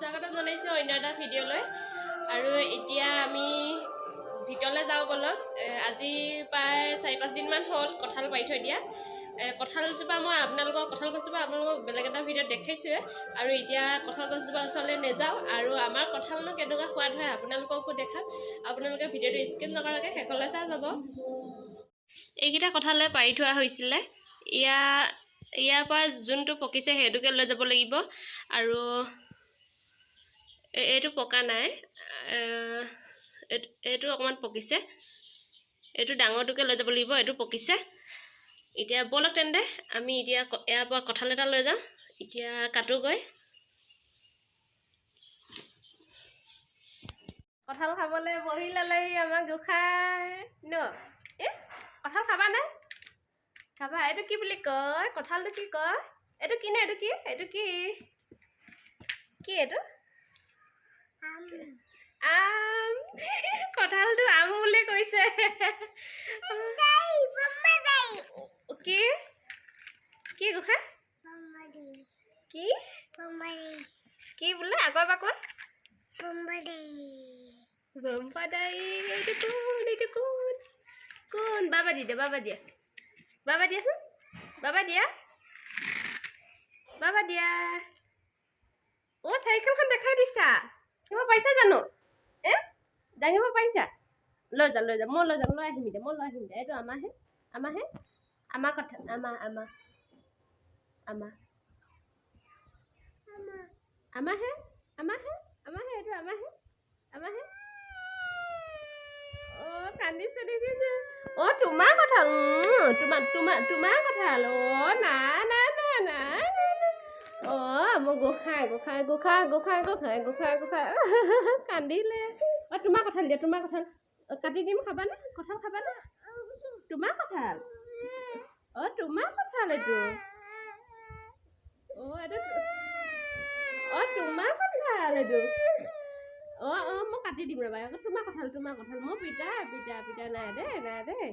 স্বাগতম জনাইছোঁ অন্য এটা ভিডিঅ'লৈ। আৰু এতিয়া আমি ভিতৰলৈ যাওঁ বলক। আজি প্ৰায় 4-5 দিনমান হ'ল কঁঠাল পাৰি থৈ দিয়া। কঁঠালজোপা মই আপোনালোকক কঁঠাল গছজোপা আপোনালোকক বেলেগ এটা ভিডিঅ'ত দেখাইছোঁৱে। আৰু এতিয়া কঁঠাল গছজোপা ওচৰলৈ নাযাওঁ আৰু আমাৰ কঁঠালনো কেনেকুৱা সোৱাদ হয় আপোনালোককো দেখাম। আপোনালোকে ভিডিঅ'টো স্কিপ নকৰাকৈ শেষলৈ চাই যাব। এইকেইটা কঁঠালে পাৰি থোৱা হৈছিলে। ইয়াৰ পৰা যোনটো পকিছে সেইটোকে লৈ যাব লাগিব। আৰু এইটো পকা নাই, এইটো অকণমান পকিছে। এইটো ডাঙৰটোকে লৈ যাব লাগিব, এইটো পকিছে। এতিয়া ব'লক তেন্তে আমি এতিয়া ইয়াৰ পৰা কঁঠাল এটা লৈ যাওঁ। এতিয়া কাটোগৈ। কঁঠাল খাবলৈ বহি ল'লেহি আমাৰ গোসাঁই ন। কঁঠাল খাবা নে? খাবা? এইটো কি বুলি কয়? কঁঠালটো কি কয়? এইটো কি নে? এইটো কি? এইটো কি? কি এইটো? আম। কঁঠালটো আম বুলি কৈছে। কি কি গোসাঁই? কি কি বোলে? আকৌ এবাৰ কোৱা। বম্পাদাই। এইটো কোন? এইটো কোন? কোন? বাবা দি দে, বাবা দিয়া। বাবা দিয়াচোন, বাবা দিয়া, বাবা দিয়া। চাইকেলখন দেখাই দিছা। দাঙিব পাৰিছা জানো? দাঙিব পাৰিছা? লৈ যা, লৈ যা। মই লৈ যাম, লৈ আহিম দে, মই লৈ আহিম দে। এইটো আমাৰহে, আমাৰহে, আমাৰ কথা, আমাৰ আমাৰহে, আমাৰহে, এইটো আমাৰহে, আমাৰহে। কান্দিছে দেখিছে। তোমাৰ কঁঠাল, তোমাৰ কঁঠাল। নাই নাই নাই নাই। মোৰ গোসাঁই কান্দিলে। তোমাৰ কঁঠাল দিয়া, তোমাৰ কঁঠাল কাটি দিম। খাবানে? কঁঠাল খাবানে? তোমাৰ কঁঠাল। তোমাৰ কঁঠাল এইটো। এইটো তোমাৰ কঁঠাল এইটো। মই কাটি দিম ৰ'বা। তোমাৰ কঁঠাল, তোমাৰ কঁঠাল। মই পিতা নাই দেই, নাই দেই।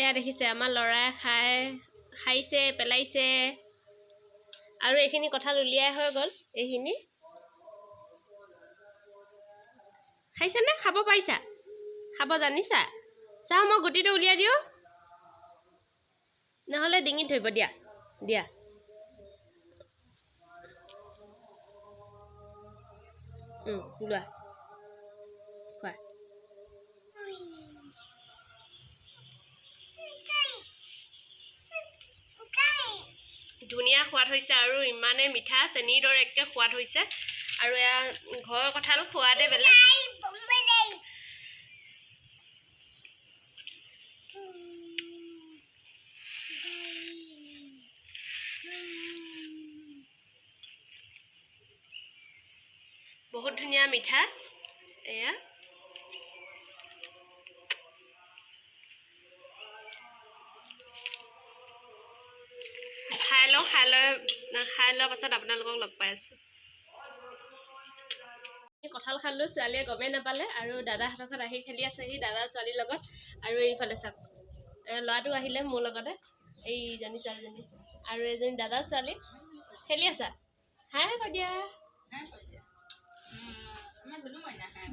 এয়া দেখিছে, আমাৰ ল'ৰাই খাইছে, পেলাইছে। আৰু এইখিনি কঁঠাল উলিয়াই হৈ গ'ল। এইখিনি খাইছানে? খাব পাৰিছা? খাব জানিছা? চাওঁ মই গুটিটো উলিয়াই দিওঁ, নহ'লে ডিঙিত ধৰিব। দিয়া দিয়া। লোৱা, খোৱা। ধুনীয়া সোৱাদ হৈছে আৰু ইমানে মিঠা, চেনীৰ দৰে একে সোৱাদ হৈছে। আৰু এয়া ঘৰৰ কঁঠাল সোৱাদে বেলেগ। বহুত ধুনীয়া মিঠা। এয়া খাই লোৱাৰ পাছত আপোনালোকক লগ পাই আছোঁ। কঁঠাল খালোঁ, ছোৱালীয়ে গমেই নাপালে আৰু দাদাহঁতৰ ঘৰত আহি খেলি আছেহি দাদা ছোৱালীৰ লগত। আৰু এইফালে চাওক ল'ৰাটো আহিলে মোৰ লগতে, এইজনী ছোৱালীজনী আৰু এজনী দাদা ছোৱালী খেলি আছা। হাই কৈ দিয়া।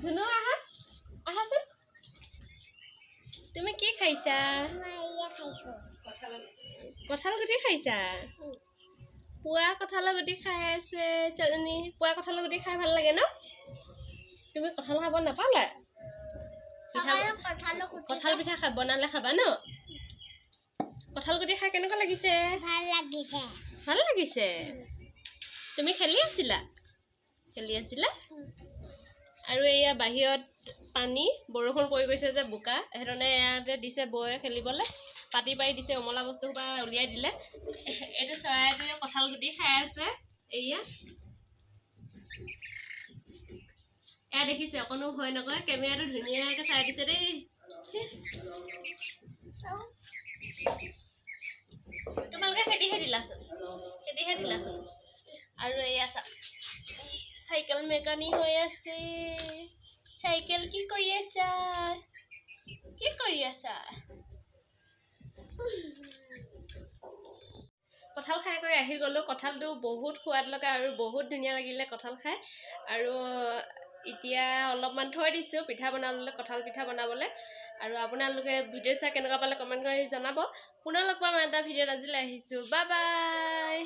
ধুনু আহা, আহাচোন। তুমি কি খাইছা? কঁঠাল গুটি খাইছা? পুৱা কঁঠালৰ গুটি খাই আছে ছোৱালীজনী। পুৱা কঁঠালৰ গুটি খাই ভাল লাগে ন? তুমি কঁঠাল খাব নাপালা? কঁঠাল পিঠা বনালে খাবা ন? কঁঠাল গুটি খাই কেনেকুৱা লাগিছে? ভাল লাগিছে। তুমি খেলি আছিলা? আৰু এয়া বাহিৰত পানী, বৰষুণ পৰি গৈছে যে বোকা, সেইধৰণে ইয়াতে দিছে বৌয়ে খেলিবলৈ। পাতি পাৰি দিছে, উমলা বস্তু সোপা উলিয়াই দিলে। এইটো চৰাইটোৱে কঁঠাল গুটি খাই আছে। এয়া দেখিছে, অকণো ভয় নকৰে। কেমেৰাটো ধুনীয়াকৈ চাই দিছে দেই। তোমালোকে খেদিহে দিলাচোন। আৰু এয়া চাইকেল মেকানিক হৈ আছে। চাইকেল কি কৰি আছা? কঁঠাল খাই কৰি আহি গ'লোঁ। কঁঠালটো বহুত সোৱাদ লগা আৰু বহুত ধুনীয়া লাগিলে কঁঠাল খাই। আৰু এতিয়া অলপমান থৈ দিছোঁ পিঠা বনাবলৈ, কঁঠাল পিঠা বনাবলৈ। আৰু আপোনালোকে ভিডিঅ' চাই কেনেকুৱা পালে কমেণ্ট কৰি জনাব। পুনৰ লগ পাম এটা ভিডিঅ'ত। আজিলৈ আহিছোঁ, বাই বাই।